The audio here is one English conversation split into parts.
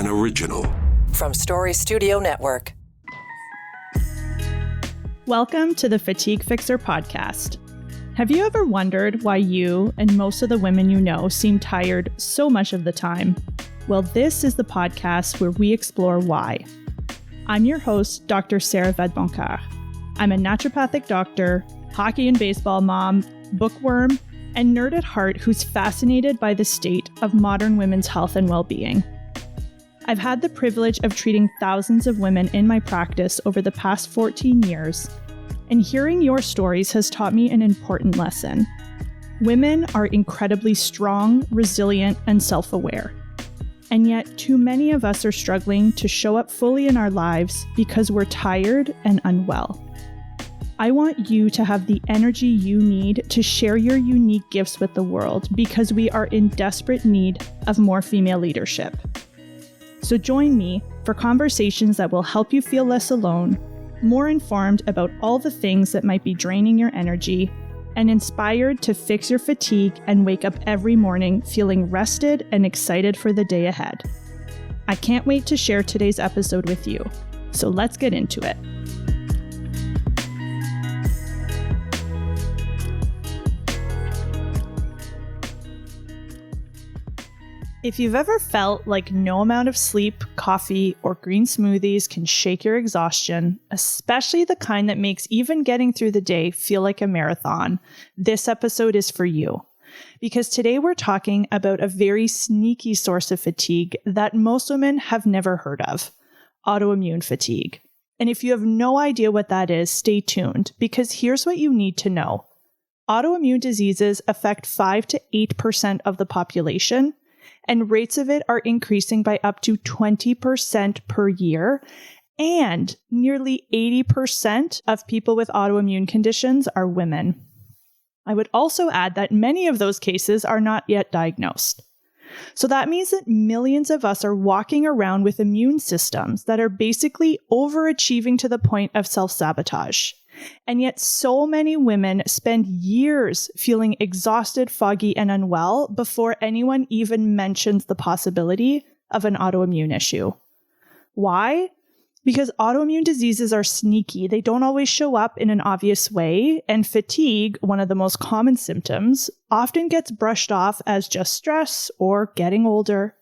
An original. From Story Studio Network. Welcome to the Fatigue Fixer podcast. Have you ever wondered why you and most of the women you know seem tired so much of the time? Well, this is the podcast where we explore why. I'm your host, Dr. Sarah Vedboncoeur. I'm a naturopathic doctor, hockey and baseball mom, bookworm, and nerd at heart who's fascinated by the state of modern women's health and well-being. I've had the privilege of treating thousands of women in my practice over the past 14 years, and hearing your stories has taught me an important lesson. Women are incredibly strong, resilient, and self-aware. And yet, too many of us are struggling to show up fully in our lives because we're tired and unwell. I want you to have the energy you need to share your unique gifts with the world because we are in desperate need of more female leadership. So join me for conversations that will help you feel less alone, more informed about all the things that might be draining your energy, and inspired to fix your fatigue and wake up every morning feeling rested and excited for the day ahead. I can't wait to share today's episode with you. So let's get into it. If you've ever felt like no amount of sleep, coffee, or green smoothies can shake your exhaustion, especially the kind that makes even getting through the day feel like a marathon, this episode is for you. Because today we're talking about a very sneaky source of fatigue that most women have never heard of, autoimmune fatigue. And if you have no idea what that is, stay tuned, because here's what you need to know. Autoimmune diseases affect 5 to 8% of the population, and rates of it are increasing by up to 20% per year. And nearly 80% of people with autoimmune conditions are women. I would also add that many of those cases are not yet diagnosed. So that means that millions of us are walking around with immune systems that are basically overachieving to the point of self-sabotage. And yet so many women spend years feeling exhausted, foggy, and unwell before anyone even mentions the possibility of an autoimmune issue. Why? Because autoimmune diseases are sneaky. They don't always show up in an obvious way, and fatigue, one of the most common symptoms, often gets brushed off as just stress or getting older.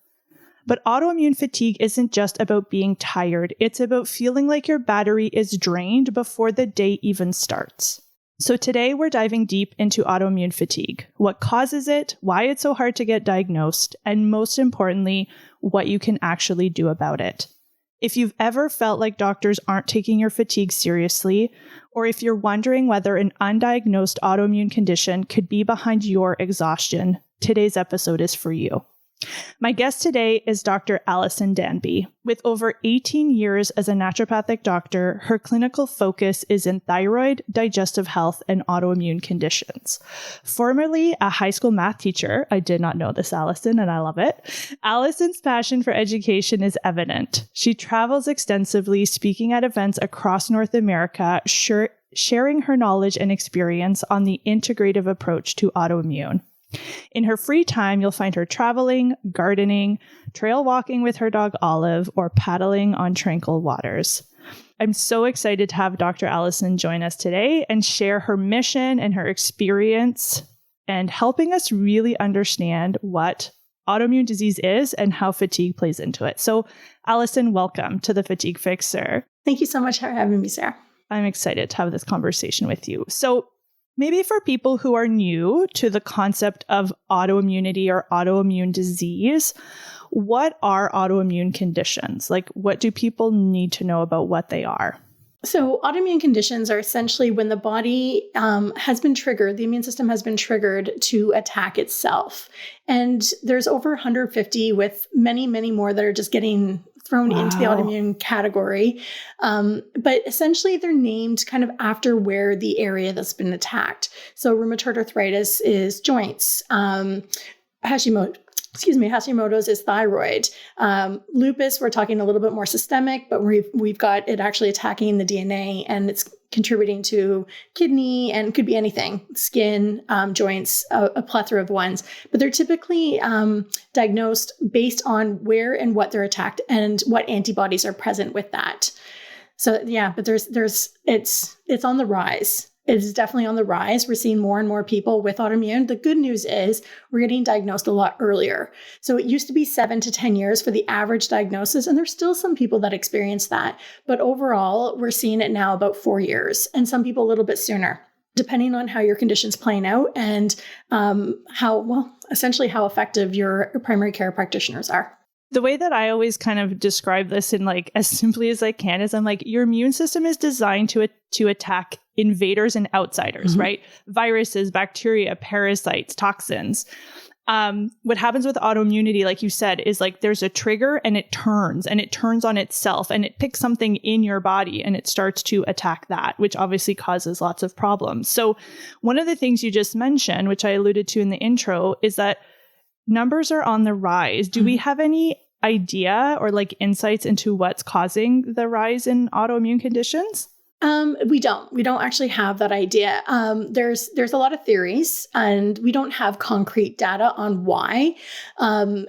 But autoimmune fatigue isn't just about being tired. It's about feeling like your battery is drained before the day even starts. So today we're diving deep into autoimmune fatigue, what causes it, why it's so hard to get diagnosed, and most importantly, what you can actually do about it. If you've ever felt like doctors aren't taking your fatigue seriously, or if you're wondering whether an undiagnosed autoimmune condition could be behind your exhaustion, today's episode is for you. My guest today is Dr. Alison Danby. With over 18 years as a naturopathic doctor, her clinical focus is in thyroid, digestive health, and autoimmune conditions. Formerly a high school math teacher, I did not know this, Alison, and I love it. Alison's passion for education is evident. She travels extensively, speaking at events across North America, sharing her knowledge and experience on the integrative approach to autoimmune. In her free time, you'll find her traveling, gardening, trail walking with her dog Olive, or paddling on tranquil waters. I'm so excited to have Dr. Alison join us today and share her mission and her experience and helping us really understand what autoimmune disease is and how fatigue plays into it. So, Alison, welcome to the Fatigue Fixer. Thank you so much for having me, Sarah. I'm excited to have this conversation with you. So, maybe for people who are new to the concept of autoimmunity or autoimmune disease, what are autoimmune conditions? Like, what do people need to know about what they are? So autoimmune conditions are essentially when the body has been triggered, the immune system has been triggered to attack itself. And there's over 150 with many, many more that are just getting thrown into the autoimmune category. But essentially they're named kind of after where the area that's been attacked. So rheumatoid arthritis is joints. Hashimoto's is thyroid. Lupus, we're talking a little bit more systemic, but we've got it actually attacking the DNA, and it's contributing to kidney, and could be anything, skin, joints, a plethora of ones. But they're typically diagnosed based on where and what they're attacked and what antibodies are present with that. So yeah, but it's on the rise. It is definitely on the rise. We're seeing more and more people with autoimmune. The good news is we're getting diagnosed a lot earlier. So it used to be 7 to 10 years for the average diagnosis, and there's still some people that experience that. But overall, we're seeing it now about 4 years, and some people a little bit sooner, depending on how your condition's playing out and essentially how effective your primary care practitioners are. The way that I always kind of describe this in like as simply as I can is I'm like, your immune system is designed to attack invaders and outsiders, right? Viruses, bacteria, parasites, toxins. What happens with autoimmunity, like you said, is like there's a trigger and it turns on itself and it picks something in your body and it starts to attack that, which obviously causes lots of problems. So one of the things you just mentioned, which I alluded to in the intro, is that numbers are on the rise. Do we have any idea or like insights into what's causing the rise in autoimmune conditions? We don't actually have that idea. There's a lot of theories and we don't have concrete data on why. I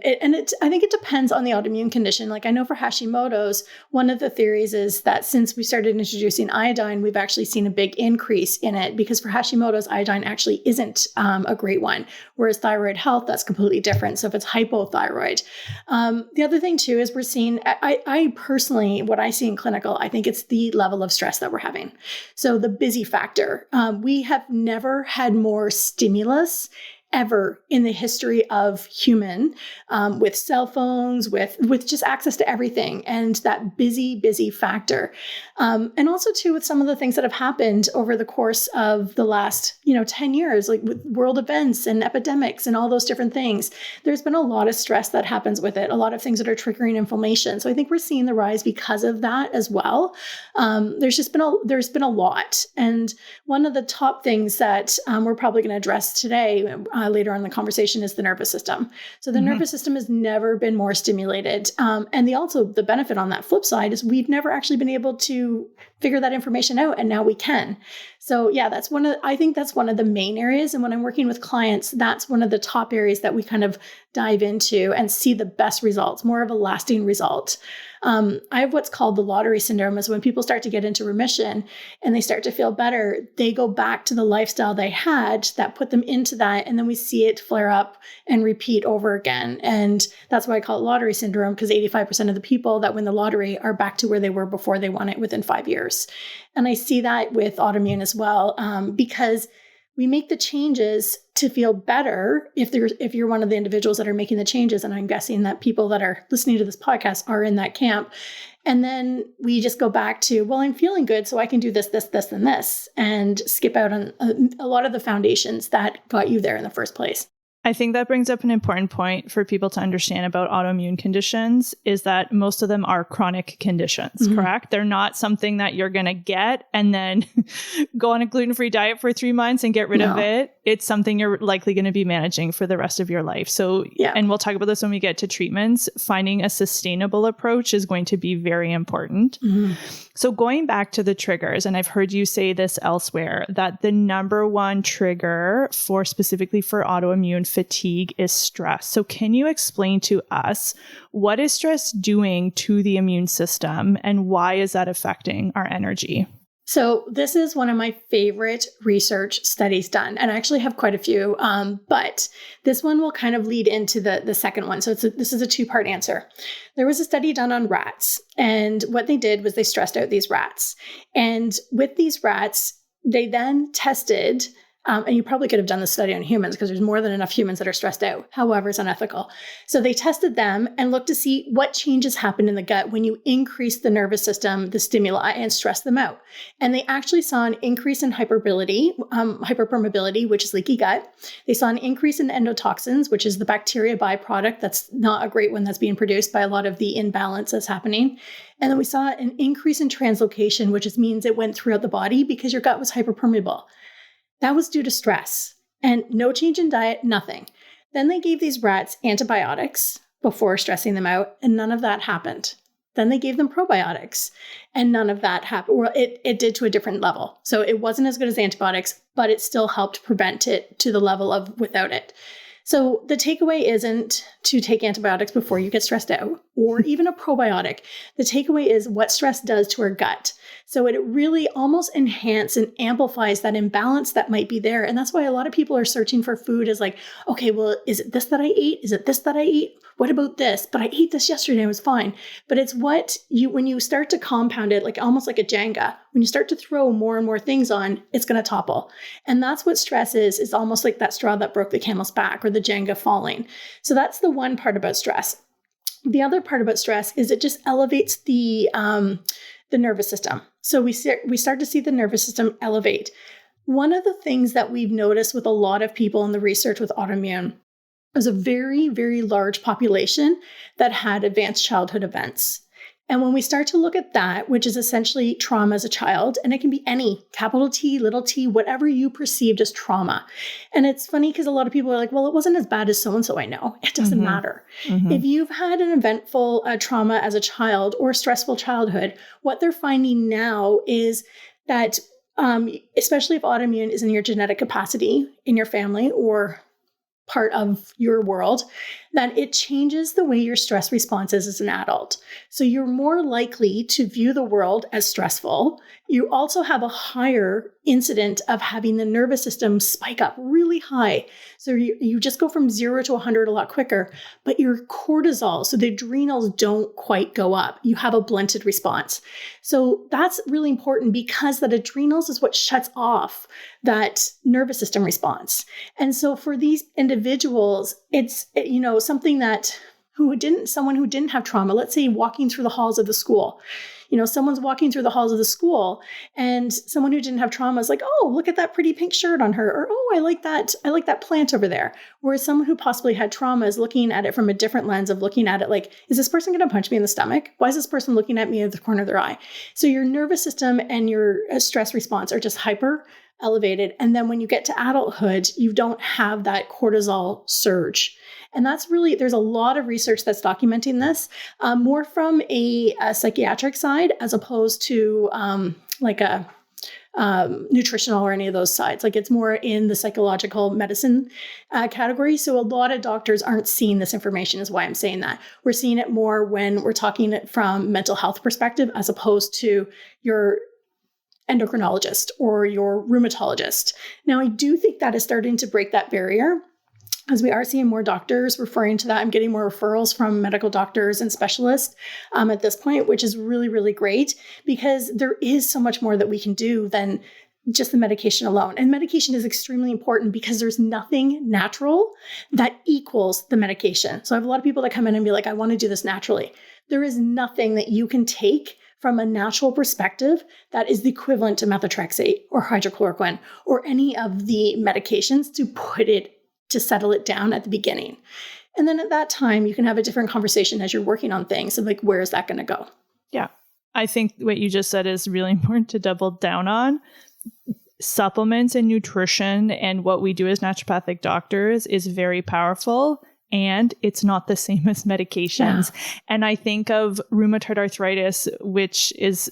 think it depends on the autoimmune condition. Like I know for Hashimoto's, one of the theories is that since we started introducing iodine, we've actually seen a big increase in it because for Hashimoto's, iodine actually isn't a great one. Whereas thyroid health, that's completely different. So if it's hypothyroid. The other thing too, is we're seeing, I personally, what I see in clinical, I think it's the level of stress that we're having. So the busy factor, we have never had more stimulus ever in the history of human, with cell phones, with just access to everything and that busy factor. And also too, with some of the things that have happened over the course of the last, 10 years, like with world events and epidemics and all those different things, there's been a lot of stress that happens with it, a lot of things that are triggering inflammation. So I think we're seeing the rise because of that as well. There's been a lot. And one of the top things that we're probably going to address today, later on in the conversation, is the nervous system. So the nervous system has never been more stimulated. And the benefit on that flip side is we've never actually been able to figure that information out. And now we can. So yeah, I think that's one of the main areas. And when I'm working with clients, that's one of the top areas that we kind of dive into and see the best results, more of a lasting result. I have what's called the lottery syndrome, is when people start to get into remission and they start to feel better, they go back to the lifestyle they had that put them into that. And then we see it flare up and repeat over again. And that's why I call it lottery syndrome, because 85% of the people that win the lottery are back to where they were before they won it within 5 years. And I see that with autoimmune as well, because we make the changes to feel better if you're one of the individuals that are making the changes. And I'm guessing that people that are listening to this podcast are in that camp. And then we just go back to, well, I'm feeling good, so I can do this, and this, and skip out on a lot of the foundations that got you there in the first place. I think that brings up an important point for people to understand about autoimmune conditions, is that most of them are chronic conditions, correct? They're not something that you're going to get and then go on a gluten-free diet for 3 months and get rid of it. It's something you're likely going to be managing for the rest of your life. So, and we'll talk about this when we get to treatments, finding a sustainable approach is going to be very important. So going back to the triggers, and I've heard you say this elsewhere, that the number one trigger specifically for autoimmune fatigue is stress. So can you explain to us, what is stress doing to the immune system and why is that affecting our energy? So this is one of my favorite research studies done, and I actually have quite a few, but this one will kind of lead into the second one. So this is a two-part answer. There was a study done on rats, and what they did was they stressed out these rats. And with these rats, they then tested, and you probably could have done this study on humans because there's more than enough humans that are stressed out. However, it's unethical. So they tested them and looked to see what changes happen in the gut when you increase the nervous system, the stimuli, and stress them out. And they actually saw an increase in hyperpermeability, which is leaky gut. They saw an increase in endotoxins, which is the bacteria byproduct. That's not a great one that's being produced by a lot of the imbalance that's happening. And then we saw an increase in translocation, which just means it went throughout the body because your gut was hyperpermeable. That was due to stress, and no change in diet, nothing. Then they gave these rats antibiotics before stressing them out, and none of that happened. Then they gave them probiotics, and none of that happened. Well, it did to a different level. So it wasn't as good as antibiotics, but it still helped prevent it to the level of without it. So the takeaway isn't to take antibiotics before you get stressed out or even a probiotic. The takeaway is what stress does to our gut. So it really almost enhances and amplifies that imbalance that might be there. And that's why a lot of people are searching for food as like, okay, well, is it this that I ate? Is it this that I ate? What about this? But I ate this yesterday, it was fine. But it's what when you start to compound it, like almost like a Jenga, when you start to throw more and more things on, it's going to topple. And that's what stress is. It's almost like that straw that broke the camel's back or the Jenga falling. So that's the one part about stress. The other part about stress is it just elevates the nervous system. So we start to see the nervous system elevate. One of the things that we've noticed with a lot of people in the research with autoimmune is a very, very large population that had advanced childhood events. And when we start to look at that, which is essentially trauma as a child, and it can be any capital T, little t, whatever you perceived as trauma. And it's funny because a lot of people are like, well, it wasn't as bad as so-and-so I know. It doesn't matter. If you've had an eventful trauma as a child or stressful childhood, what they're finding now is that, especially if autoimmune is in your genetic capacity in your family or part of your world, that it changes the way your stress response is as an adult. So you're more likely to view the world as stressful. You also have a higher incident of having the nervous system spike up really high. So you just go from 0 to 100 a lot quicker, but your cortisol, so the adrenals don't quite go up. You have a blunted response. So that's really important because that adrenals is what shuts off that nervous system response. And so for these individuals, it's, something that someone who didn't have trauma, let's say walking through the halls of the school, someone's walking through the halls of the school and someone who didn't have trauma is like, oh, look at that pretty pink shirt on her. Or, oh, I like that plant over there. Whereas someone who possibly had trauma is looking at it from a different lens of looking at it like, is this person going to punch me in the stomach? Why is this person looking at me at the corner of their eye? So your nervous system and your stress response are just hyper elevated. And then when you get to adulthood, you don't have that cortisol surge. And that's really, there's a lot of research that's documenting this, more from a psychiatric side as opposed to like a nutritional or any of those sides. Like it's more in the psychological medicine category. So a lot of doctors aren't seeing this information is why I'm saying that. We're seeing it more when we're talking it from mental health perspective as opposed to your endocrinologist or your rheumatologist. Now, I do think that is starting to break that barrier as we are seeing more doctors referring to that. I'm getting more referrals from medical doctors and specialists at this point, which is really, really great because there is so much more that we can do than just the medication alone. And medication is extremely important because there's nothing natural that equals the medication. So I have a lot of people that come in and be like, I want to do this naturally. There is nothing that you can take from a natural perspective that is the equivalent to methotrexate or hydrochloroquine or any of the medications to settle it down at the beginning. And then at that time, you can have a different conversation as you're working on things of like, where is that going to go? Yeah. I think what you just said is really important to double down on. Supplements and nutrition and what we do as naturopathic doctors is very powerful. And it's not the same as medications. Yeah. And I think of rheumatoid arthritis, which is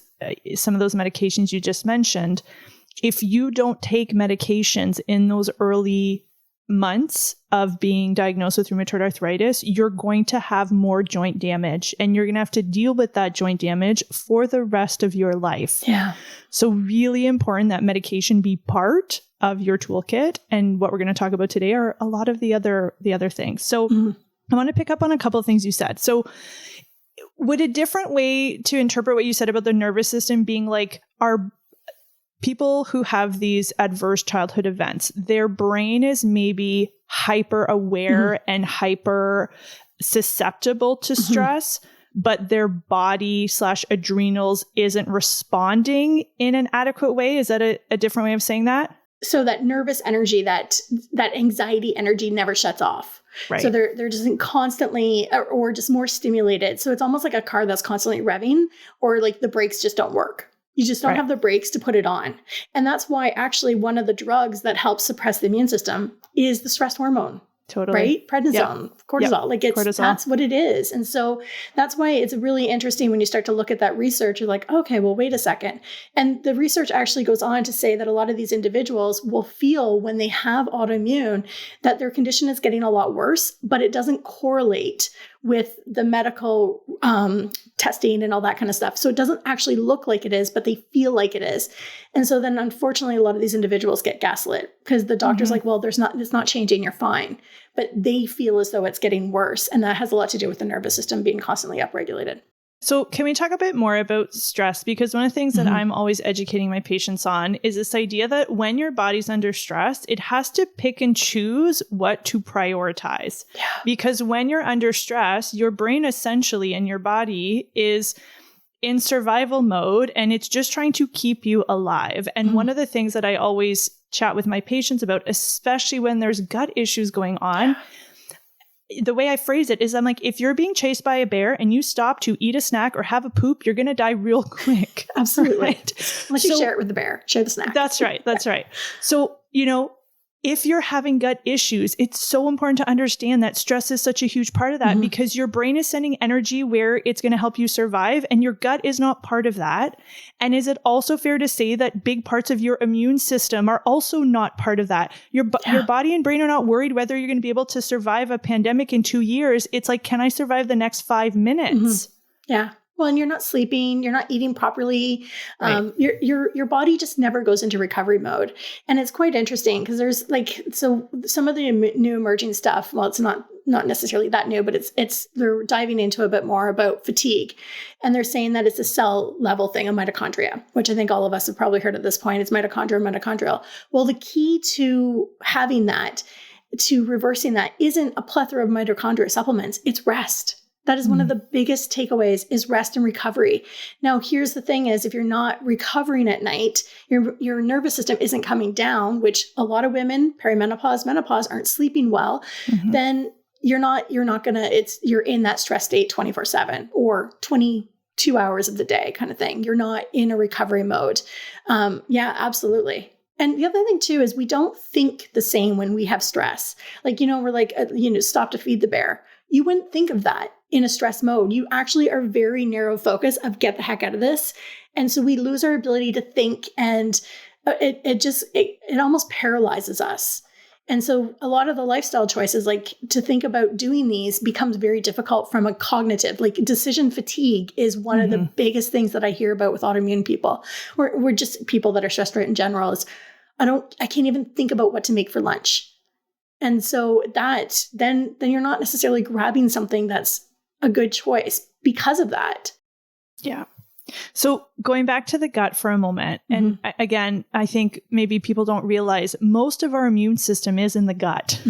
some of those medications you just mentioned. If you don't take medications in those early months of being diagnosed with rheumatoid arthritis, you're going to have more joint damage and you're going to have to deal with that joint damage for the rest of your life. Yeah. So really important that medication be part of your toolkit. And what we're going to talk about today are a lot of the other things. So I want to pick up on a couple of things you said. So would a different way to interpret what you said about the nervous system being like our people who have these adverse childhood events, their brain is maybe hyper aware and hyper susceptible to stress, but their body / adrenals isn't responding in an adequate way? Is that a different way of saying that? So that nervous energy, that anxiety energy never shuts off. Right. So they're just constantly or just more stimulated. So it's almost like a car that's constantly revving or like the brakes just don't work. You just don't have the brakes to put it on. And that's why actually one of the drugs that helps suppress the immune system is the stress hormone. Totally. Right? Prednisone, cortisol, like cortisol. That's what it is. And so that's why it's really interesting when you start to look at that research, you're like, okay, well, wait a second. And the research actually goes on to say that a lot of these individuals will feel when they have autoimmune that their condition is getting a lot worse, but it doesn't correlate with the medical testing and all that kind of stuff. So it doesn't actually look like it is, but they feel like it is. And so then unfortunately, a lot of these individuals get gaslit because the doctor's like, well, it's not changing, you're fine. But they feel as though it's getting worse. And that has a lot to do with the nervous system being constantly upregulated. So can we talk a bit more about stress? Because one of the things that I'm always educating my patients on is this idea that when your body's under stress, it has to pick and choose what to prioritize. Yeah. Because when you're under stress, your brain essentially and your body is in survival mode and it's just trying to keep you alive. And one of the things that I always chat with my patients about, especially when there's gut issues going on, the way I phrase it is I'm like, if you're being chased by a bear and you stop to eat a snack or have a poop, you're going to die real quick. Absolutely. Right? Unless you share it with the bear, share the snack. That's right. That's right. So, if you're having gut issues, it's so important to understand that stress is such a huge part of that because your brain is sending energy where it's going to help you survive and your gut is not part of that. And is it also fair to say that big parts of your immune system are also not part of that? Your body and brain are not worried whether you're going to be able to survive a pandemic in 2 years. It's like, can I survive the next 5 minutes? Yeah. Well, and you're not sleeping, you're not eating properly. Right. Your body just never goes into recovery mode. And it's quite interesting because there's so some of the new emerging stuff, well, it's not necessarily that new, but they're diving into a bit more about fatigue. And they're saying that it's a cell level thing of mitochondria, which I think all of us have probably heard at this point. It's mitochondrial. Well, the key to having that, to reversing that, isn't a plethora of mitochondria supplements, it's rest. That is one of the biggest takeaways is rest and recovery. Now, here's the thing is if you're not recovering at night, your nervous system isn't coming down, which a lot of women, perimenopause, menopause, aren't sleeping well, then you're in that stress state 24/7 or 22 hours of the day kind of thing. You're not in a recovery mode. Yeah, absolutely. And the other thing too is we don't think the same when we have stress. Like, we're like, stop to feed the bear. You wouldn't think of that in a stress mode. You actually are very narrow focus of get the heck out of this. And so we lose our ability to think and it almost paralyzes us. And so a lot of the lifestyle choices, like to think about doing these becomes very difficult from a cognitive, like decision fatigue is one of the biggest things that I hear about with autoimmune people. We're just people that are stressed right in general is I can't even think about what to make for lunch. And so that then you're not necessarily grabbing something that's a good choice because of that. Yeah. So going back to the gut for a moment, and again, I think maybe people don't realize most of our immune system is in the gut.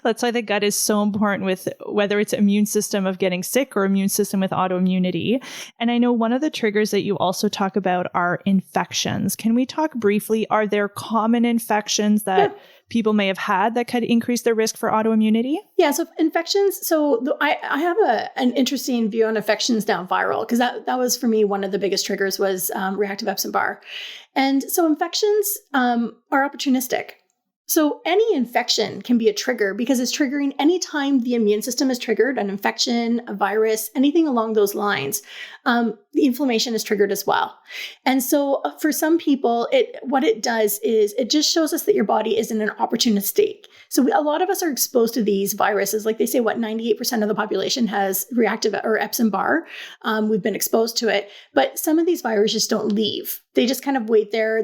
That's why the gut is so important with whether it's immune system of getting sick or immune system with autoimmunity. And I know one of the triggers that you also talk about are infections. Can we talk briefly? Are there common infections that people may have had that could increase their risk for autoimmunity? Yeah, so infections. So I have an interesting view on infections down viral because that was for me one of the biggest triggers was reactive Epstein-Barr. And so infections are opportunistic. So any infection can be a trigger because it's triggering anytime the immune system is triggered, an infection, a virus, anything along those lines. The inflammation is triggered as well. And so for some people, what it does is it just shows us that your body is in an opportunist state. So a lot of us are exposed to these viruses. Like they say, 98% of the population has reactive or Epstein-Barr. We've been exposed to it. But some of these viruses just don't leave. They just kind of wait there.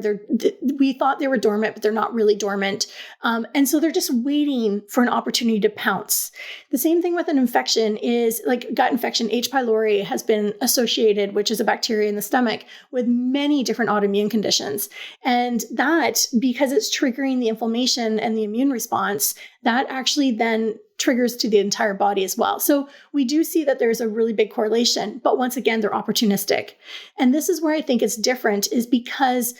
We thought they were dormant, but they're not really dormant. And so they're just waiting for an opportunity to pounce. The same thing with an infection is like gut infection. H. pylori has been associated, which is a bacteria in the stomach, with many different autoimmune conditions. And that, because it's triggering the inflammation and the immune response, that actually then triggers to the entire body as well. So we do see that there's a really big correlation, but once again, they're opportunistic. And this is where I think it's different is because,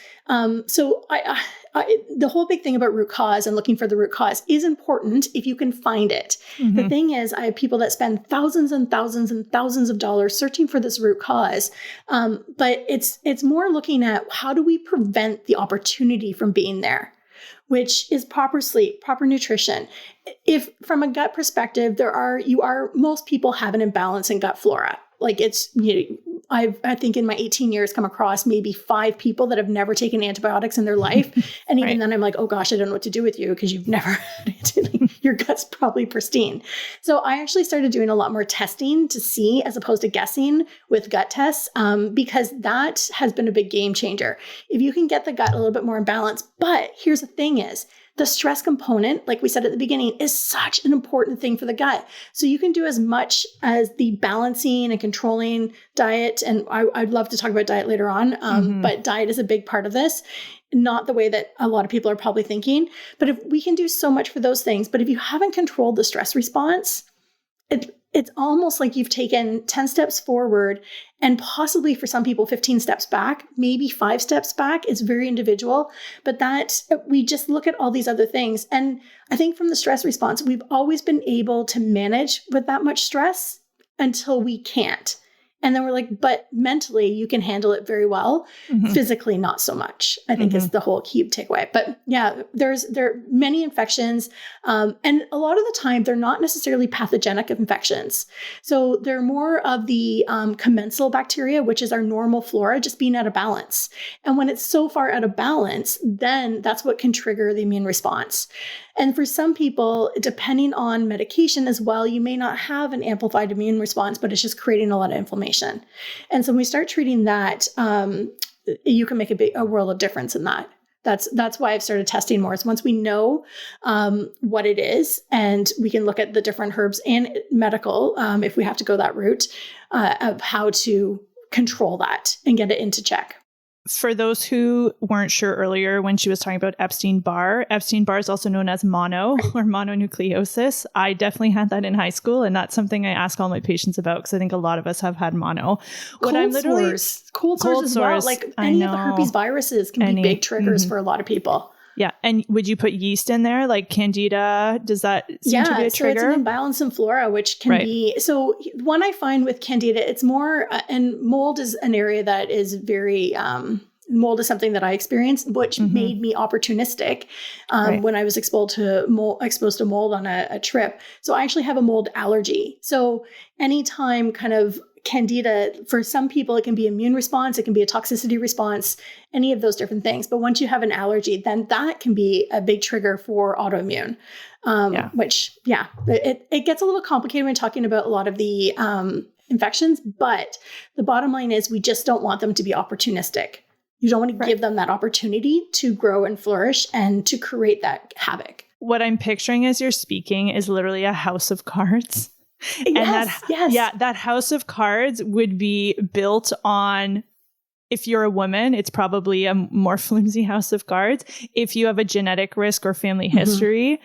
the whole big thing about root cause and looking for the root cause is important if you can find it. The thing is, I have people that spend thousands and thousands and thousands of dollars searching for this root cause. But it's more looking at how do we prevent the opportunity from being there? which is proper sleep, proper nutrition. If from a gut perspective, most people have an imbalance in gut flora. Like I think in my 18 years come across maybe 5 people that have never taken antibiotics in their life. And even then I'm like, oh gosh, I don't know what to do with you because you've never had it. Your gut's probably pristine. So I actually started doing a lot more testing to see as opposed to guessing with gut tests because that has been a big game changer. If you can get the gut a little bit more in balance, but here's the thing is, the stress component, like we said at the beginning, is such an important thing for the gut. So you can do as much as the balancing and controlling diet. And I'd love to talk about diet later on, but diet is a big part of this. Not the way that a lot of people are probably thinking. But if we can do so much for those things, but if you haven't controlled the stress response, it's almost like you've taken 10 steps forward and possibly for some people 15 steps back, maybe 5 steps back. It's very individual, but that we just look at all these other things. And I think from the stress response, we've always been able to manage with that much stress until we can't. And then we're like, but mentally you can handle it very well. Physically, not so much, I think is the whole key takeaway. But yeah, there are many infections. And a lot of the time they're not necessarily pathogenic infections. So they're more of the commensal bacteria, which is our normal flora, just being out of balance. And when it's so far out of balance, then that's what can trigger the immune response. And for some people, depending on medication as well, you may not have an amplified immune response, but it's just creating a lot of inflammation. And so when we start treating that, you can make a world of difference in that. That's why I've started testing more. So once we know what it is, and we can look at the different herbs and medical, if we have to go that route, of how to control that and get it into check. For those who weren't sure earlier when she was talking about Epstein-Barr is also known as mono or mononucleosis. I definitely had that in high school, and that's something I ask all my patients about because I think a lot of us have had mono. Cold sores as well. Like any of the herpes viruses can be big triggers for a lot to people. Yeah. And would you put yeast in there? Like Candida? Does that seem to be a trigger? So it's an imbalance in flora, which can be... So one I find with Candida, it's more... and mold is an area that is very... mold is something that I experienced, which made me opportunistic when I was exposed to mold on a trip. So I actually have a mold allergy. So anytime kind of Candida, for some people, it can be immune response, it can be a toxicity response, any of those different things. But once you have an allergy, then that can be a big trigger for autoimmune, which, it gets a little complicated when talking about a lot of the infections. But the bottom line is we just don't want them to be opportunistic. You don't want to give them that opportunity to grow and flourish and to create that havoc. What I'm picturing as you're speaking is literally a house of cards. And that house of cards would be built on, if you're a woman, it's probably a more flimsy house of cards. If you have a genetic risk or family history,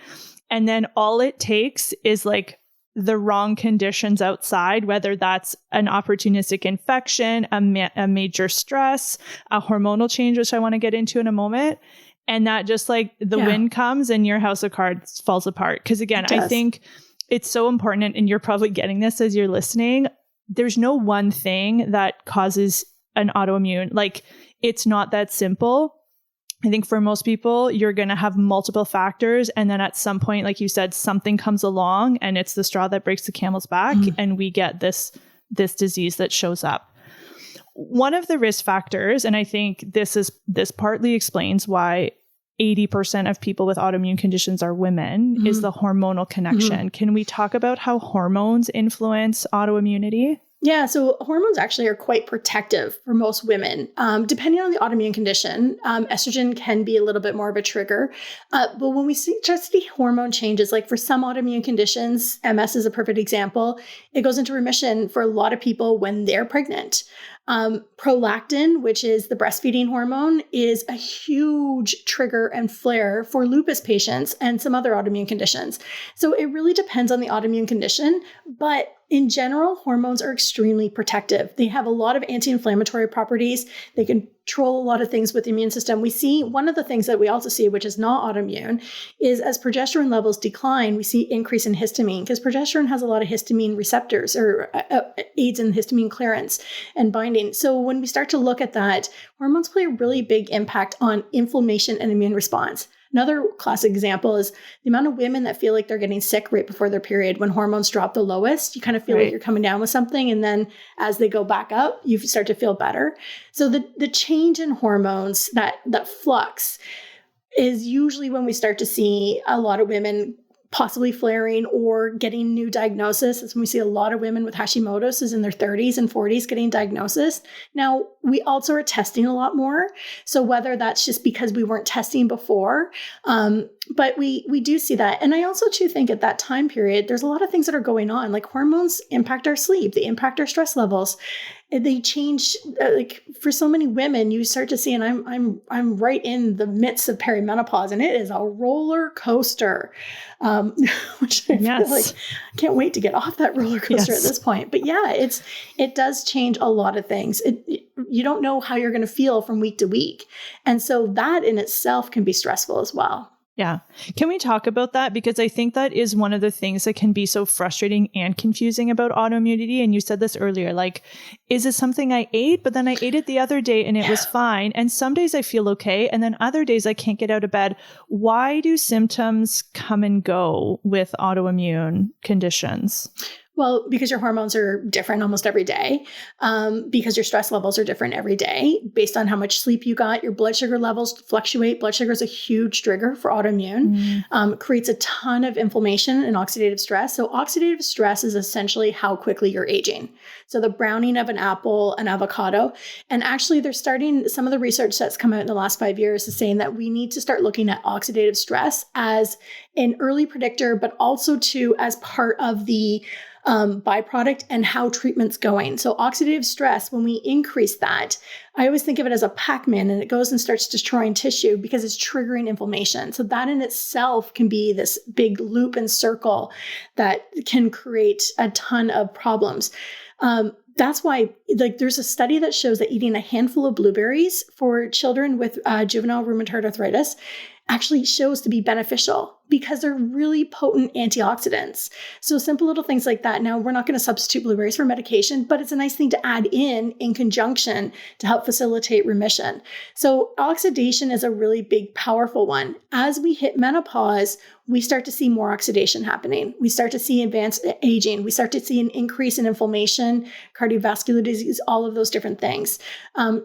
and then all it takes is like the wrong conditions outside, whether that's an opportunistic infection, a major stress, a hormonal change, which I want to get into in a moment. And that just like the wind comes and your house of cards falls apart. Because again, I think it's so important, and you're probably getting this as you're listening. There's no one thing that causes an autoimmune. Like, it's not that simple. I think for most people, you're going to have multiple factors. And then at some point, like you said, something comes along and it's the straw that breaks the camel's back. And we get this disease that shows up. One of the risk factors, and I think this partly explains why 80% of people with autoimmune conditions are women, is the hormonal connection. Can we talk about how hormones influence autoimmunity? Yeah, so hormones actually are quite protective for most women. Depending on the autoimmune condition, estrogen can be a little bit more of a trigger. But when we start to see hormone changes, like for some autoimmune conditions, MS is a perfect example, it goes into remission for a lot of people when they're pregnant. Prolactin, which is the breastfeeding hormone, is a huge trigger and flare for lupus patients and some other autoimmune conditions. So it really depends on the autoimmune condition, but in general, hormones are extremely protective. They have a lot of anti-inflammatory properties. They control a lot of things with the immune system. We see one of the things that we also see, which is not autoimmune, is as progesterone levels decline, we see increase in histamine, because progesterone has a lot of histamine receptors, or aids in histamine clearance and binding. So when we start to look at that, hormones play a really big impact on inflammation and immune response. Another classic example is the amount of women that feel like they're getting sick right before their period when hormones drop the lowest. You kind of feel like you're coming down with something. And then as they go back up, you start to feel better. So the change in hormones, that flux, is usually when we start to see a lot of women possibly flaring or getting new diagnosis. That's when we see a lot of women with Hashimoto's is in their 30s and 40s getting diagnosis. Now, we also are testing a lot more. So whether that's just because we weren't testing before, but we do see that. And I also too think at that time period, there's a lot of things that are going on. Like hormones impact our sleep, they impact our stress levels. They change, like for so many women, you start to see, and I'm right in the midst of perimenopause, and it is a roller coaster, which I feel like I can't wait to get off that roller coaster at this point. But yeah, it does change a lot of things. You don't know how you're going to feel from week to week, and so that in itself can be stressful as well. Yeah. Can we talk about that? Because I think that is one of the things that can be so frustrating and confusing about autoimmunity. And you said this earlier, like, is it something I ate, but then I ate it the other day and it was fine. And some days I feel okay. And then other days I can't get out of bed. Why do symptoms come and go with autoimmune conditions? Well, because your hormones are different almost every day, because your stress levels are different every day. Based on how much sleep you got, your blood sugar levels fluctuate. Blood sugar is a huge trigger for autoimmune, creates a ton of inflammation and oxidative stress. So oxidative stress is essentially how quickly you're aging. So the browning of an apple, an avocado, and actually they're starting, some of the research that's come out in the last 5 years is saying that we need to start looking at oxidative stress as an early predictor, but also too as part of the byproduct and how treatment's going. So oxidative stress, when we increase that, I always think of it as a Pac-Man, and it goes and starts destroying tissue because it's triggering inflammation. So that in itself can be this big loop and circle that can create a ton of problems. That's why, like, there's a study that shows that eating a handful of blueberries for children with juvenile rheumatoid arthritis actually shows to be beneficial because they're really potent antioxidants. So simple little things like that. Now, we're not going to substitute blueberries for medication, but it's a nice thing to add in conjunction to help facilitate remission. So oxidation is a really big, powerful one. As we hit menopause, we start to see more oxidation happening. We start to see advanced aging. We start to see an increase in inflammation, cardiovascular disease, all of those different things.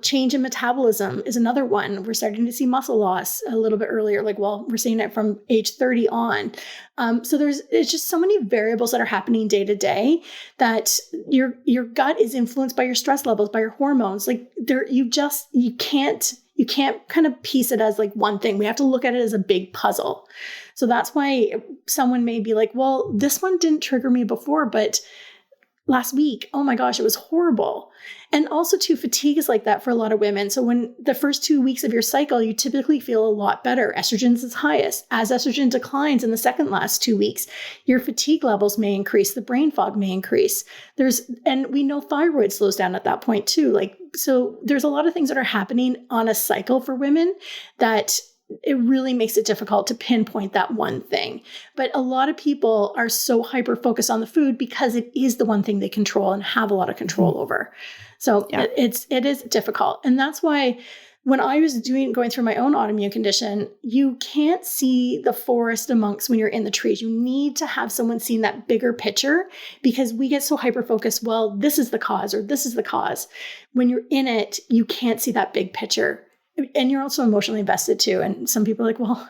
Change in metabolism is another one. We're starting to see muscle loss a little bit earlier. We're seeing it from age 30 on. So it's just so many variables that are happening day to day that your gut is influenced by your stress levels, by your hormones. You can't kind of piece it as like one thing. We have to look at it as a big puzzle. So that's why someone may be like, well, this one didn't trigger me before, but last week, oh my gosh, it was horrible. And also too, fatigue is like that for a lot of women. So when the first 2 weeks of your cycle, you typically feel a lot better. Estrogen is highest. As estrogen declines in the second last 2 weeks, your fatigue levels may increase. The brain fog may increase. And we know thyroid slows down at that point too. So there's a lot of things that are happening on a cycle for women that it really makes it difficult to pinpoint that one thing. But a lot of people are so hyper-focused on the food because it is the one thing they control and have a lot of control over. So it is difficult. And that's why when I was going through my own autoimmune condition, you can't see the forest amongst when you're in the trees. You need to have someone seeing that bigger picture because we get so hyper-focused, well, this is the cause or this is the cause. When you're in it, you can't see that big picture. And you're also emotionally invested too. And some people are like, well,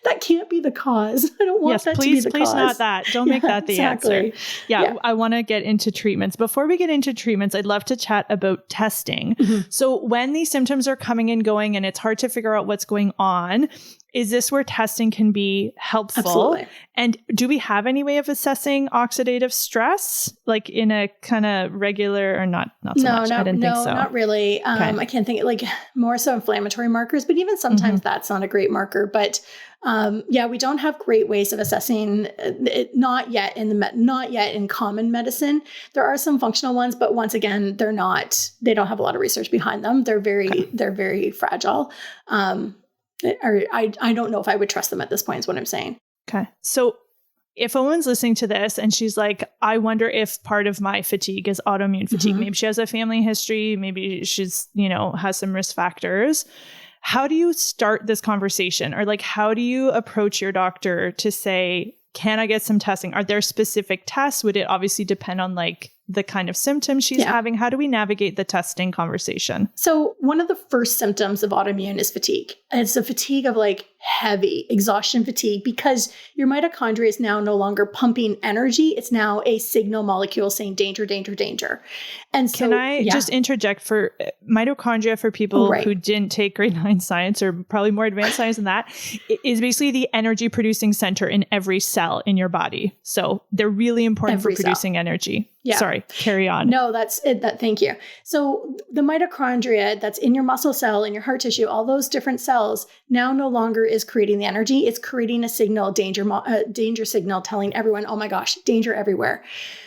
that can't be the cause. I don't want that to be the cause. Please not that. Don't make that the answer. Yeah. I want to get into treatments. Before we get into treatments, I'd love to chat about testing. So when these symptoms are coming and going and it's hard to figure out what's going on, is this where testing can be helpful? Absolutely. And do we have any way of assessing oxidative stress, like in a kind of regular or not so much? I didn't think so. Not really. I can't think more so inflammatory markers, but even sometimes that's not a great marker. But we don't have great ways of assessing it, not yet in common medicine. There are some functional ones, but once again, they don't have a lot of research behind them. They're very fragile. I don't know if I would trust them at this point is what I'm saying. Okay. So if a woman's listening to this and she's like, I wonder if part of my fatigue is autoimmune fatigue. Maybe she has a family history. Maybe she's, has some risk factors. how do you start this conversation? Or like, how do you approach your doctor to say, can I get some testing? Are there specific tests? Would it obviously depend on like the kind of symptoms she's having? How do we navigate the testing conversation? So one of the first symptoms of autoimmune is fatigue. And it's a fatigue of like heavy exhaustion fatigue, because your mitochondria is now no longer pumping energy. It's now a signal molecule saying danger, danger, danger. And so, can I just interject for mitochondria, for people who didn't take grade 9 science, or probably more advanced science than that, is basically the energy producing center in every cell in your body. So they're really important for producing energy. Yeah. Sorry, carry on. No, that's it. Thank you. So the mitochondria that's in your muscle cell, in your heart tissue, all those different cells now no longer is creating the energy. It's creating a signal, danger signal, telling everyone, oh my gosh, danger everywhere.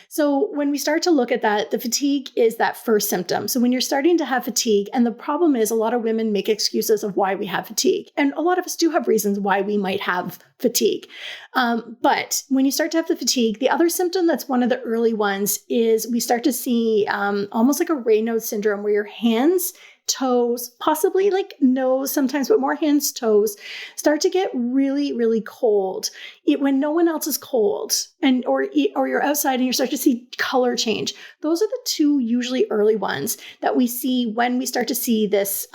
So when we start to look at that, the fatigue is that first symptom. So when you're starting to have fatigue, and the problem is a lot of women make excuses of why we have fatigue. And a lot of us do have reasons why we might have fatigue. But when you start to have the fatigue, the other symptom that's one of the early ones is we start to see almost like a Raynaud's syndrome, where your hands, toes, possibly like nose sometimes, but more hands, toes, start to get really, really cold when no one else is cold, and or you're outside and you start to see color change. Those are the two usually early ones that we see when we start to see this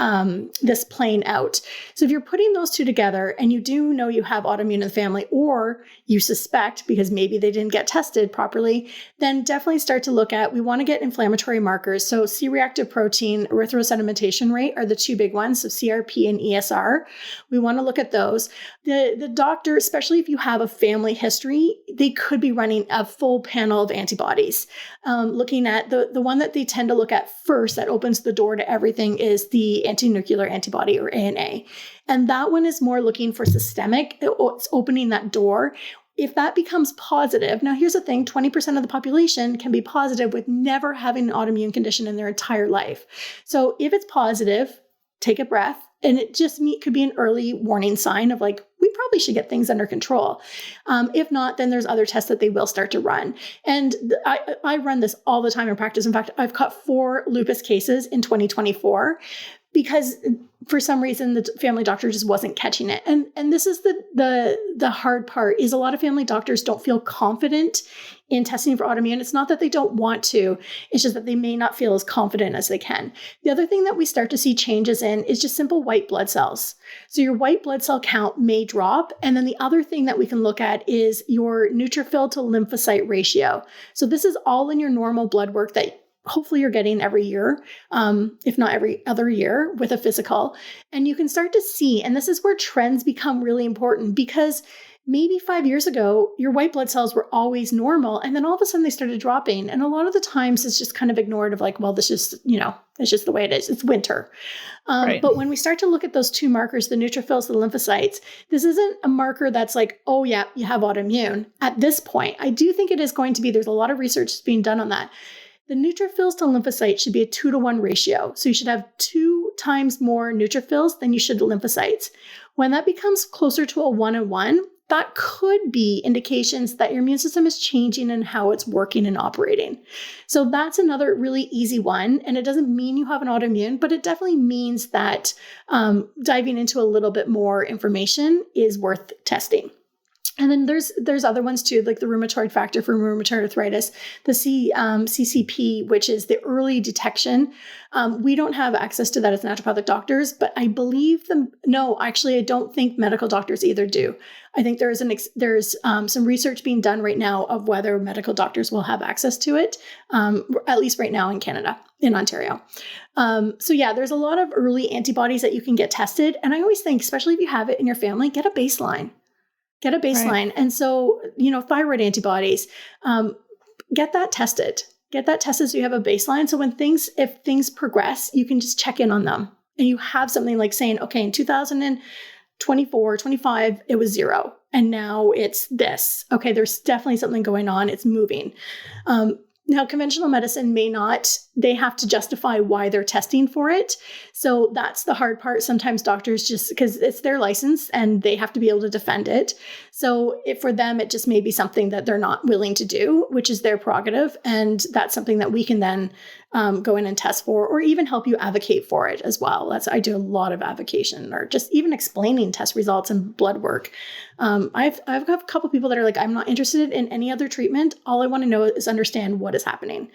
this playing out. So if you're putting those two together and you do know you have autoimmune in the family, or you suspect because maybe they didn't get tested properly, then definitely start to look at, we want to get inflammatory markers. So C-reactive protein, erythrosedimentation rate are the two big ones. So CRP and ESR. We want to look at those. The doctor, especially if you have a family history, they could be running a full panel of antibodies. Looking at the one that they tend to look at first, that opens the door to everything, is the antinuclear antibody, or ANA. And that one is more looking for systemic. It's opening that door. If that becomes positive, now here's the thing, 20% of the population can be positive with never having an autoimmune condition in their entire life. So if it's positive, take a breath. And it just could be an early warning sign of like, we probably should get things under control. If not, then there's other tests that they will start to run. And I run this all the time in practice. In fact, I've caught 4 lupus cases in 2024 because for some reason the family doctor just wasn't catching it. And this is the hard part, is a lot of family doctors don't feel confident in testing for autoimmune. It's not that they don't want to, it's just that they may not feel as confident as they can. The other thing that we start to see changes in is just simple white blood cells. So your white blood cell count may drop. And then the other thing that we can look at is your neutrophil to lymphocyte ratio. So this is all in your normal blood work that hopefully you're getting every year, if not every other year, with a physical. And you can start to see, and this is where trends become really important, because maybe 5 years ago, your white blood cells were always normal. And then all of a sudden they started dropping. And a lot of the times it's just kind of ignored of like, well, this is, it's just the way it is. It's winter. Right. But when we start to look at those two markers, the neutrophils, the lymphocytes, this isn't a marker that's like, oh yeah, you have autoimmune at this point. I do think it is going to be, there's a lot of research that's being done on that. The neutrophils to lymphocytes should be a 2-to-1 ratio. So you should have 2 times more neutrophils than you should lymphocytes. When that becomes closer to a 1-to-1, that could be indications that your immune system is changing and how it's working and operating. So that's another really easy one. And it doesn't mean you have an autoimmune, but it definitely means that diving into a little bit more information is worth testing. And then there's other ones too, like the rheumatoid factor for rheumatoid arthritis, the CCP, which is the early detection. We don't have access to that as naturopathic doctors, but I believe I don't think medical doctors either do. I think there's some research being done right now of whether medical doctors will have access to it, at least right now in Canada, in Ontario. So yeah, there's a lot of early antibodies that you can get tested. And I always think, especially if you have it in your family, get a baseline. Right. And so, thyroid antibodies, get that tested. So you have a baseline. So if things progress, you can just check in on them and you have something like saying, okay, in 2024, 25, it was 0. And now it's this. Okay, there's definitely something going on. It's moving. Now, conventional medicine they have to justify why they're testing for it. So that's the hard part. Sometimes doctors just, because it's their license and they have to be able to defend it. So for them, it just may be something that they're not willing to do, which is their prerogative. And that's something that we can then go in and test for, or even help you advocate for it as well. I do a lot of advocation, or just even explaining test results and blood work. I've got a couple people that are like, I'm not interested in any other treatment. All I want to know is understand what is happening,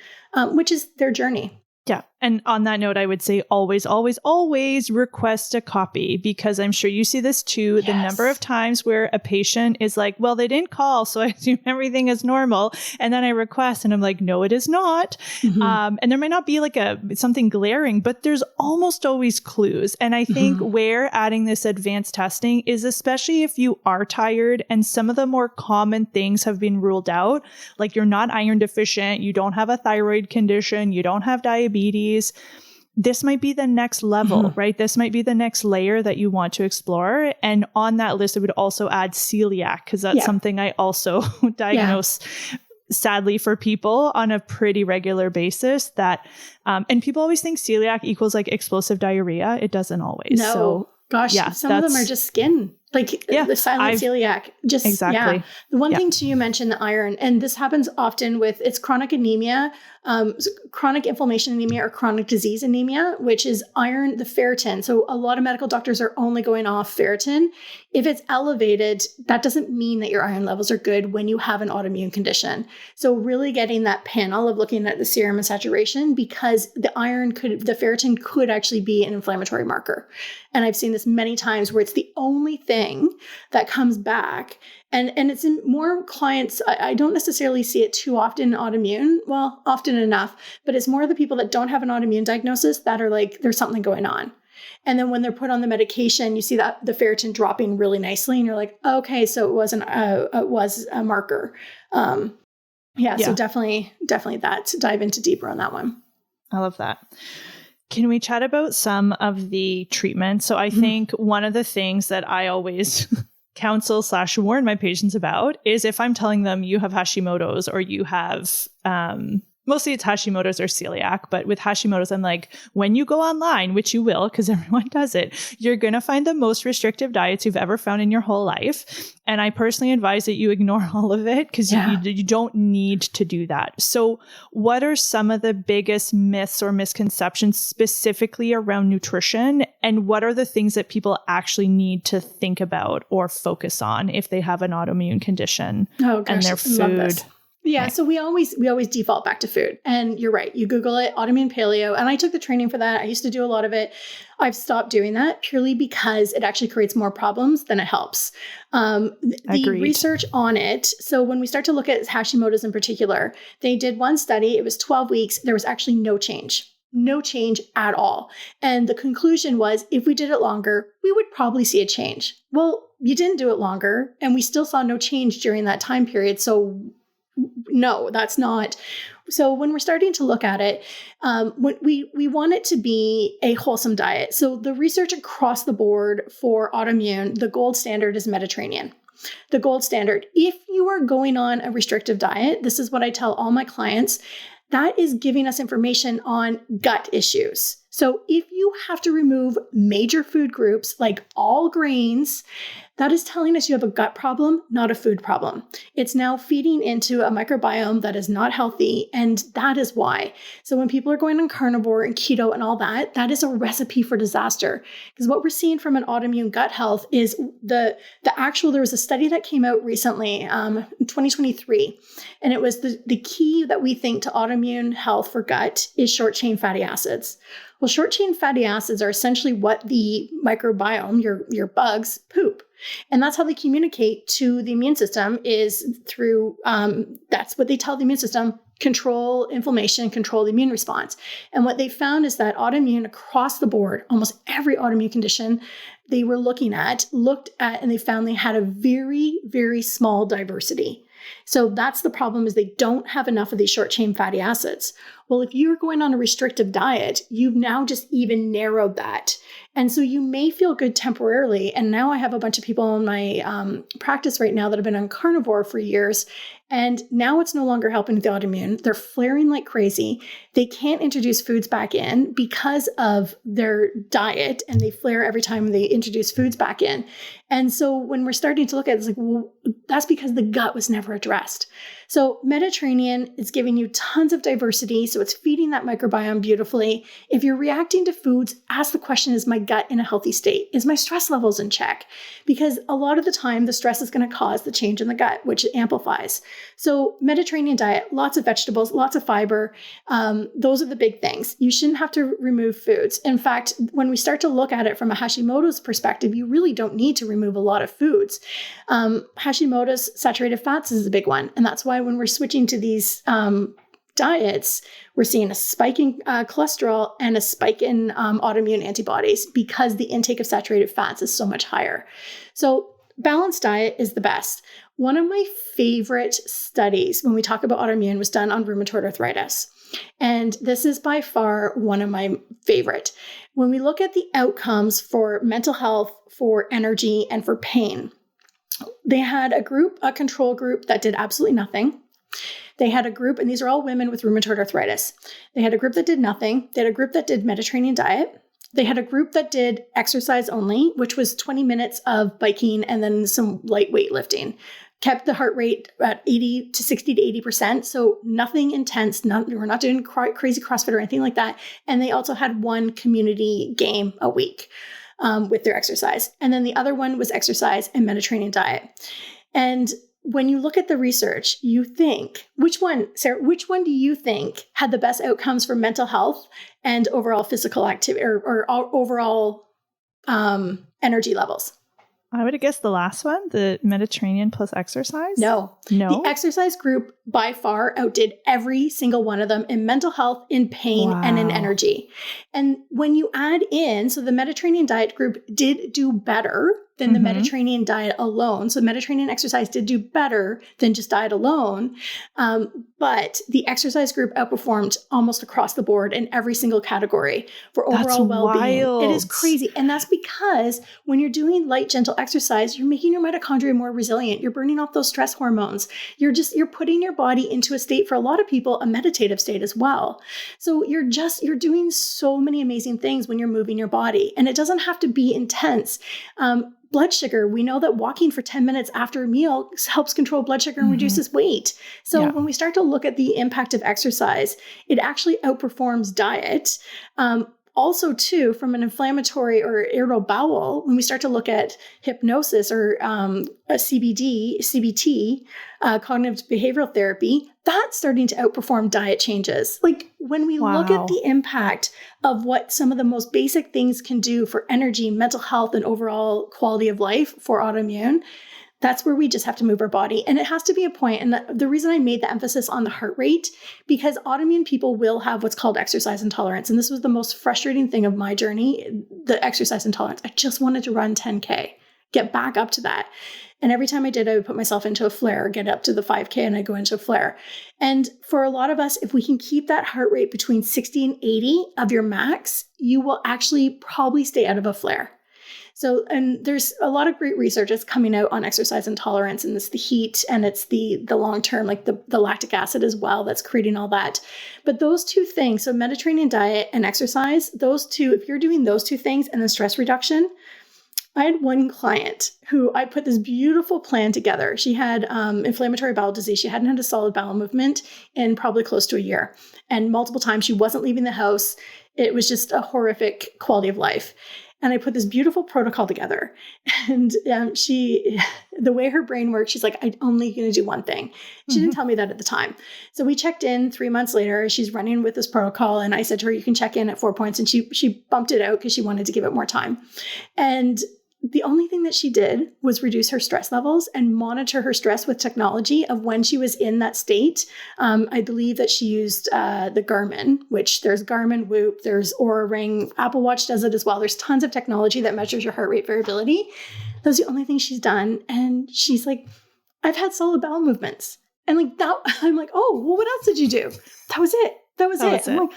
which is their journey. Yeah. And on that note, I would say always, always, always request a copy, because I'm sure you see this too. Yes. The number of times where a patient is like, well, they didn't call, so I assume everything is normal. And then I request and I'm like, no, it is not. And there might not be like something glaring, but there's almost always clues. And I think where adding this advanced testing is, especially if you are tired and some of the more common things have been ruled out, like you're not iron deficient, you don't have a thyroid condition, you don't have diabetes. This might be the next level, right? This might be the next layer that you want to explore. And on that list, I would also add celiac, because that's something I also diagnose, sadly, for people on a pretty regular basis. That, and people always think celiac equals like explosive diarrhea. It doesn't always. No, so, gosh, some of them are just skin. Like the silent celiac, just exactly. Yeah. The one thing too, you mentioned the iron, and this happens often with, it's chronic anemia, chronic inflammation anemia, or chronic disease anemia, which is iron, the ferritin. So a lot of medical doctors are only going off ferritin. If it's elevated, that doesn't mean that your iron levels are good when you have an autoimmune condition. So really getting that panel of looking at the serum and saturation, because the ferritin could actually be an inflammatory marker. And I've seen this many times where it's the only thing that comes back. And it's in more clients. I don't necessarily see it too often in autoimmune. Well, often enough, but it's more the people that don't have an autoimmune diagnosis that are like, there's something going on. And then when they're put on the medication, you see that the ferritin dropping really nicely, and you're like, okay, so it was a marker. So definitely that. Dive into deeper on that one. I love that. Can we chat about some of the treatments? So I think one of the things that I always counsel/warn my patients about is, if I'm telling them you have Hashimoto's, or you have, mostly it's Hashimoto's or celiac, but with Hashimoto's, I'm like, when you go online, which you will, because everyone does it, you're going to find the most restrictive diets you've ever found in your whole life. And I personally advise that you ignore all of it, because you don't need to do that. So what are some of the biggest myths or misconceptions specifically around nutrition? And what are the things that people actually need to think about or focus on if they have an autoimmune condition and their food? Yeah. So we always default back to food, and you're right. You Google it, autoimmune paleo. And I took the training for that. I used to do a lot of it. I've stopped doing that purely because it actually creates more problems than it helps. The research on it. So when we start to look at Hashimoto's in particular, they did one study. It was 12 weeks. There was actually no change at all. And the conclusion was, if we did it longer, we would probably see a change. Well, you didn't do it longer, and we still saw no change during that time period. So no, that's not. So when we're starting to look at it, we want it to be a wholesome diet. So the research across the board for autoimmune, the gold standard is Mediterranean. The gold standard. If you are going on a restrictive diet, this is what I tell all my clients, that is giving us information on gut issues. So if you have to remove major food groups like all grains, that is telling us you have a gut problem, not a food problem. It's now feeding into a microbiome that is not healthy, and that is why. So when people are going on carnivore and keto and all that, that is a recipe for disaster. Because what we're seeing from an autoimmune gut health is there was a study that came out recently, in 2023, and it was the key that we think to autoimmune health for gut is short-chain fatty acids. Well, short-chain fatty acids are essentially what the microbiome, your bugs, poop. And that's how they communicate to the immune system, is through, that's what they tell the immune system, control inflammation, control the immune response. And what they found is that autoimmune across the board, almost every autoimmune condition they were looked at, and they found they had a very, very small diversity. So that's the problem, is they don't have enough of these short chain fatty acids. Well, if you're going on a restrictive diet, you've now just even narrowed that. And so you may feel good temporarily. And now I have a bunch of people in my practice right now that have been on carnivore for years. And now it's no longer helping with the autoimmune. They're flaring like crazy. They can't introduce foods back in because of their diet, and they flare every time they introduce foods back in. And so when we're starting to look at it, it's like, well, that's because the gut was never addressed. So Mediterranean is giving you tons of diversity. So it's feeding that microbiome beautifully. If you're reacting to foods, ask the question, is my gut in a healthy state? Is my stress levels in check? Because a lot of the time, the stress is going to cause the change in the gut, which amplifies. So Mediterranean diet, lots of vegetables, lots of fiber. Those are the big things. You shouldn't have to remove foods. In fact, when we start to look at it from a Hashimoto's perspective, you really don't need to remove a lot of foods. Hashimoto's saturated fats is a big one. And that's why when we're switching to these diets, we're seeing a spike in cholesterol and a spike in autoimmune antibodies because the intake of saturated fats is so much higher. So balanced diet is the best. One of my favorite studies when we talk about autoimmune was done on rheumatoid arthritis. And this is by far one of my favorite. When we look at the outcomes for mental health, for energy, and for pain, they had a control group that did absolutely nothing. They had a group, and these are all women with rheumatoid arthritis. They had a group that did nothing. They had a group that did Mediterranean diet. They had a group that did exercise only, which was 20 minutes of biking and then some light weightlifting. Kept the heart rate at 80 to 60 to 80%. So nothing intense. We're not doing crazy CrossFit or anything like that. And they also had one community game a week with their exercise. And then the other one was exercise and Mediterranean diet. And when you look at the research, you think, Sarah, which one do you think had the best outcomes for mental health and overall physical activity or overall energy levels? I would have guessed the last one, the Mediterranean plus exercise. No. The exercise group by far outdid every single one of them in mental health, in pain, and in energy. And when you add in, so the Mediterranean diet group did do better than the Mediterranean diet alone. So Mediterranean exercise did do better than just diet alone. But the exercise group outperformed almost across the board in every single category for overall well-being. Wild. It is crazy. And that's because when you're doing light, gentle exercise, you're making your mitochondria more resilient. You're burning off those stress hormones. You're putting your body into a state, for a lot of people, a meditative state as well. So you're doing so many amazing things when you're moving your body. And it doesn't have to be intense. Blood sugar, we know that walking for 10 minutes after a meal helps control blood sugar and reduces weight. So when we start to look at the impact of exercise, it actually outperforms diet. Also, too, from an inflammatory or irritable bowel, when we start to look at hypnosis or a CBT, cognitive behavioral therapy, that's starting to outperform diet changes. Like when we look at the impact of what some of the most basic things can do for energy, mental health, and overall quality of life for autoimmune, that's where we just have to move our body. And it has to be a point. And the reason I made the emphasis on the heart rate, because autoimmune people will have what's called exercise intolerance. And this was the most frustrating thing of my journey, the exercise intolerance. I just wanted to run 10K, get back up to that. And every time I did, I would put myself into a flare, get up to the 5K, and I go into a flare. And for a lot of us, if we can keep that heart rate between 60 and 80 of your max, you will actually probably stay out of a flare. So, and there's a lot of great research that's coming out on exercise intolerance, and it's the heat and it's the long-term, like the lactic acid as well, that's creating all that. But those two things, so Mediterranean diet and exercise, those two, if you're doing those two things and then stress reduction, I had one client who I put this beautiful plan together. She had inflammatory bowel disease. She hadn't had a solid bowel movement in probably close to a year. And multiple times she wasn't leaving the house. It was just a horrific quality of life. And I put this beautiful protocol together. And the way her brain works, she's like, I'm only going to do one thing. She didn't tell me that at the time. So we checked in 3 months later. She's running with this protocol. And I said to her, you can check in at 4 points. And she bumped it out because she wanted to give it more time. And the only thing that she did was reduce her stress levels and monitor her stress with technology of when she was in that state. I believe that she used the Garmin, which there's Garmin, Whoop, there's Oura Ring, Apple Watch does it as well. There's tons of technology that measures your heart rate variability. That's the only thing she's done. And she's like, I've had solid bowel movements. And like that, I'm like, oh, well, what else did you do? That was it. That was it. I'm like,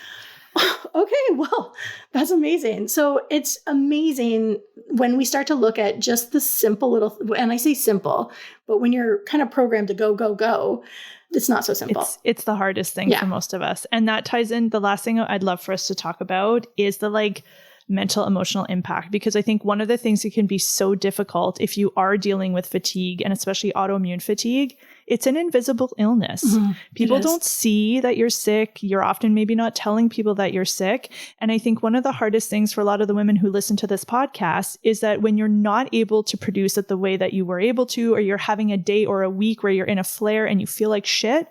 okay, well, that's amazing. So it's amazing when we start to look at just the simple little, and I say simple, but when you're kind of programmed to go, go, go, it's not so simple. It's the hardest thing for most of us. And that ties in, the last thing I'd love for us to talk about is the like mental emotional impact, because I think one of the things that can be so difficult if you are dealing with fatigue, and especially autoimmune fatigue, it's an invisible illness. Mm-hmm. People don't see that you're sick. You're often maybe not telling people that you're sick. And I think one of the hardest things for a lot of the women who listen to this podcast is that when you're not able to produce it the way that you were able to, or you're having a day or a week where you're in a flare and you feel like shit,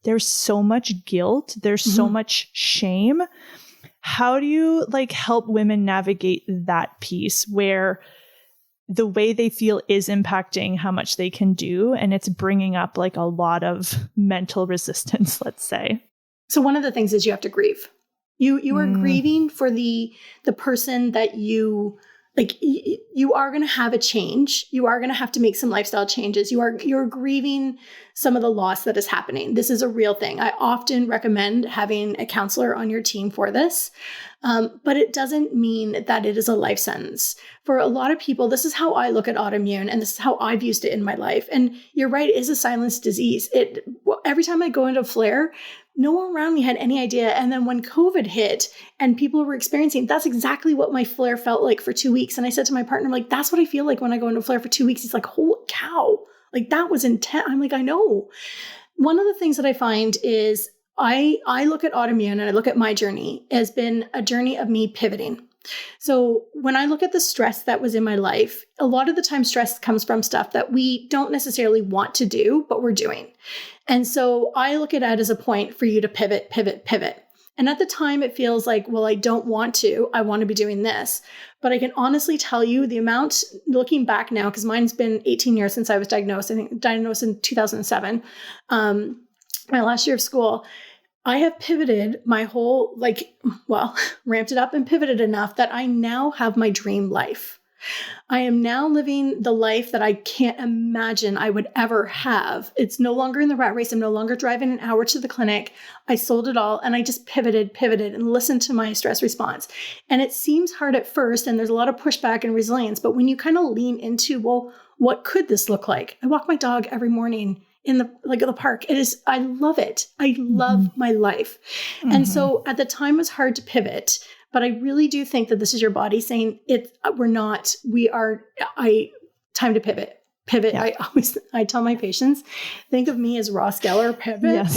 there's so much guilt. There's so much shame. How do you like help women navigate that piece where the way they feel is impacting how much they can do, and it's bringing up like a lot of mental resistance, let's say? So one of the things is you have to grieve. You are grieving for the person that you like. You are going to have a change. You are going to have to make some lifestyle changes. You're grieving some of the loss that is happening. This is a real thing. I often recommend having a counselor on your team for this. But it doesn't mean that it is a life sentence. For a lot of people, this is how I look at autoimmune, and this is how I've used it in my life. And you're right, it is a silent disease. Every time I go into a flare, no one around me had any idea. And then when COVID hit and people were experiencing, that's exactly what my flare felt like for 2 weeks. And I said to my partner, I'm like, that's what I feel like when I go into a flare for 2 weeks. He's like, holy cow, like that was intense. I'm like, I know. One of the things that I find is I look at autoimmune and I look at my journey as been a journey of me pivoting. So when I look at the stress that was in my life, a lot of the time stress comes from stuff that we don't necessarily want to do, but we're doing. And so I look at it as a point for you to pivot. And at the time it feels like, well, I don't want to, I want to be doing this. But I can honestly tell you the amount, looking back now, because mine's been 18 years since I was diagnosed, I think diagnosed in 2007, my last year of school. I have pivoted my whole, ramped it up and pivoted enough that I now have my dream life. I am now living the life that I can't imagine I would ever have. It's no longer in the rat race. I'm no longer driving an hour to the clinic. I sold it all and I just pivoted and listened to my stress response. And it seems hard at first and there's a lot of pushback and resilience, but when you kind of lean into, well, what could this look like? I walk my dog every morning in the park. I love it. I love my life. And so at the time it was hard to pivot, but I really do think that this is your body saying time to pivot. Yeah. I tell my patients, think of me as Ross Geller, pivot.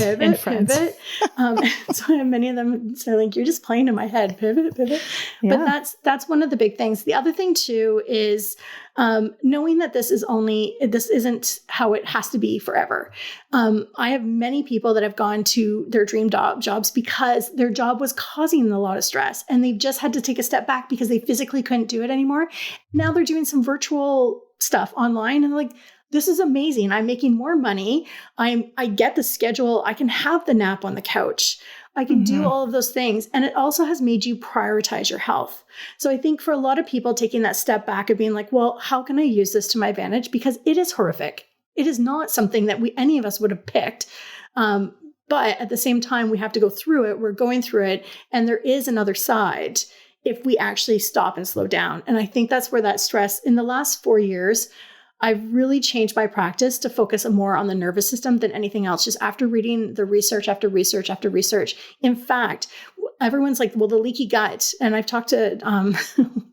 So many of them say like, you're just playing in my head, pivot. Yeah. But that's one of the big things. The other thing too is knowing that this isn't how it has to be forever. I have many people that have gone to their dream jobs because their job was causing a lot of stress and they've just had to take a step back because they physically couldn't do it anymore. Now they're doing some virtual stuff online and like, this is amazing. I'm making more money. I get the schedule. I can have the nap on the couch. I can do all of those things. And it also has made you prioritize your health. So I think for a lot of people taking that step back of being like, well, how can I use this to my advantage? Because it is horrific. It is not something that any of us would have picked. But at the same time, we have to go through it. We're going through it. And there is another side if we actually stop and slow down. And I think that's where that stress in the last 4 years, I've really changed my practice to focus more on the nervous system than anything else, just after reading the research after research after research. In fact, everyone's like, well, the leaky gut. And I've talked to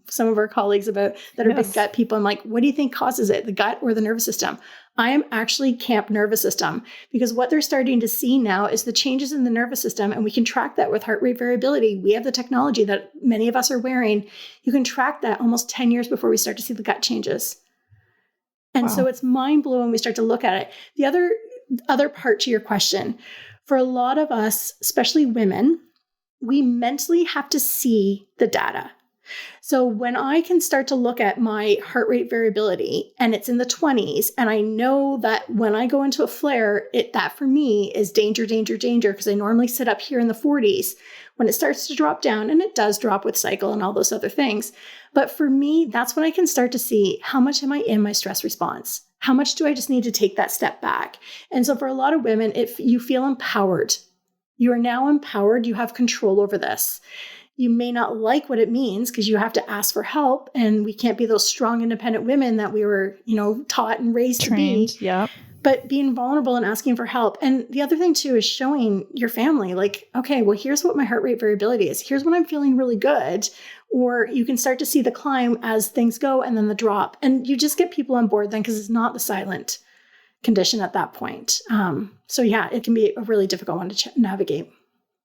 some of our colleagues that are big gut people. I'm like, what do you think causes it, the gut or the nervous system? I am actually camp nervous system, because what they're starting to see now is the changes in the nervous system. And we can track that with heart rate variability. We have the technology that many of us are wearing. You can track that almost 10 years before we start to see the gut changes. And so it's mind blowing when we start to look at it. The other part to your question, for a lot of us, especially women, we mentally have to see the data. So when I can start to look at my heart rate variability and it's in the 20s, and I know that when I go into a flare, that for me is danger, because I normally sit up here in the 40s. When it starts to drop down, and it does drop with cycle and all those other things. But for me, that's when I can start to see how much am I in my stress response? How much do I just need to take that step back? And so for a lot of women, if you feel empowered, You are now empowered. You have control over this. You may not like what it means because you have to ask for help, and we can't be those strong, independent women that we were, taught and raised Trained, to be. yeah. But being vulnerable and asking for help. And the other thing too is showing your family, like, okay, well, here's what my heart rate variability is. Here's when I'm feeling really good. Or you can start to see the climb as things go and then the drop. And you just get people on board then because it's not the silent condition at that point. So yeah, it can be a really difficult one to navigate.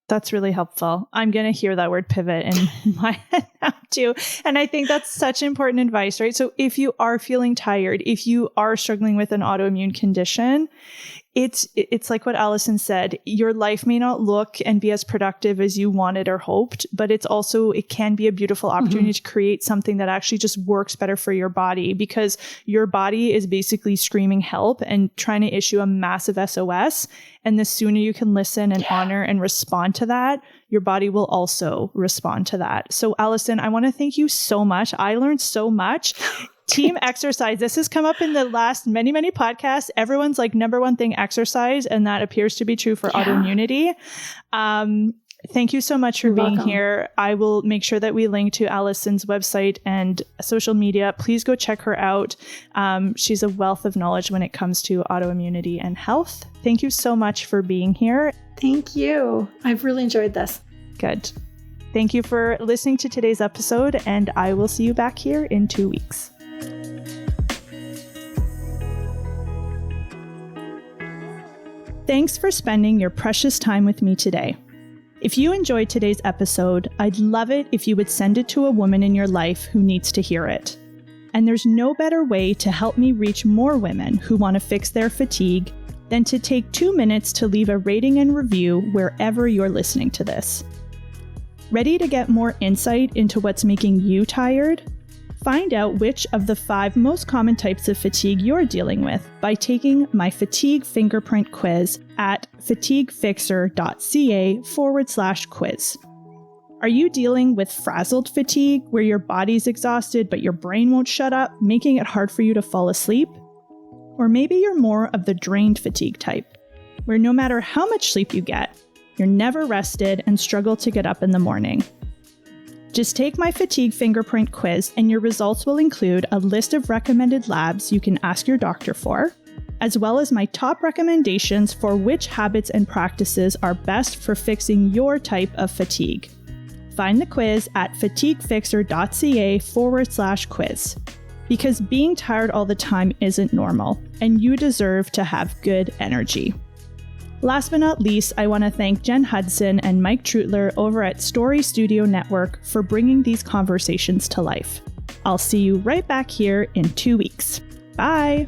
That's really helpful. I'm going to hear that word pivot in my head now too. And I think that's such important advice, right? So if you are feeling tired, if you are struggling with an autoimmune condition, it's like what Alison said, your life may not look and be as productive as you wanted or hoped, but it can be a beautiful opportunity to create something that actually just works better for your body, because your body is basically screaming help and trying to issue a massive SOS. And the sooner you can listen and honor and respond to that, your body will also respond to that. So Alison, I want to thank you so much. I learned so much. Team exercise. This has come up in the last many, many podcasts. Everyone's like number one thing, exercise. And that appears to be true for autoimmunity. Thank you so much for being here. I will make sure that we link to Alison's website and social media. Please go check her out. She's a wealth of knowledge when it comes to autoimmunity and health. Thank you so much for being here. Thank you. I've really enjoyed this. Good. Thank you for listening to today's episode, and I will see you back here in 2 weeks. Thanks for spending your precious time with me today. If you enjoyed today's episode, I'd love it if you would send it to a woman in your life who needs to hear it. And there's no better way to help me reach more women who want to fix their fatigue than to take 2 minutes to leave a rating and review wherever you're listening to this. Ready to get more insight into what's making you tired? Find out which of the 5 most common types of fatigue you're dealing with by taking my fatigue fingerprint quiz at fatiguefixer.ca/quiz. Are you dealing with frazzled fatigue, where your body's exhausted but your brain won't shut up, making it hard for you to fall asleep? Or maybe you're more of the drained fatigue type, where no matter how much sleep you get, you're never rested and struggle to get up in the morning. Just take my fatigue fingerprint quiz and your results will include a list of recommended labs you can ask your doctor for, as well as my top recommendations for which habits and practices are best for fixing your type of fatigue. Find the quiz at fatiguefixer.ca/quiz. Because being tired all the time isn't normal, and you deserve to have good energy. Last but not least, I want to thank Jen Hudson and Mike Trutler over at Story Studio Network for bringing these conversations to life. I'll see you right back here in 2 weeks. Bye!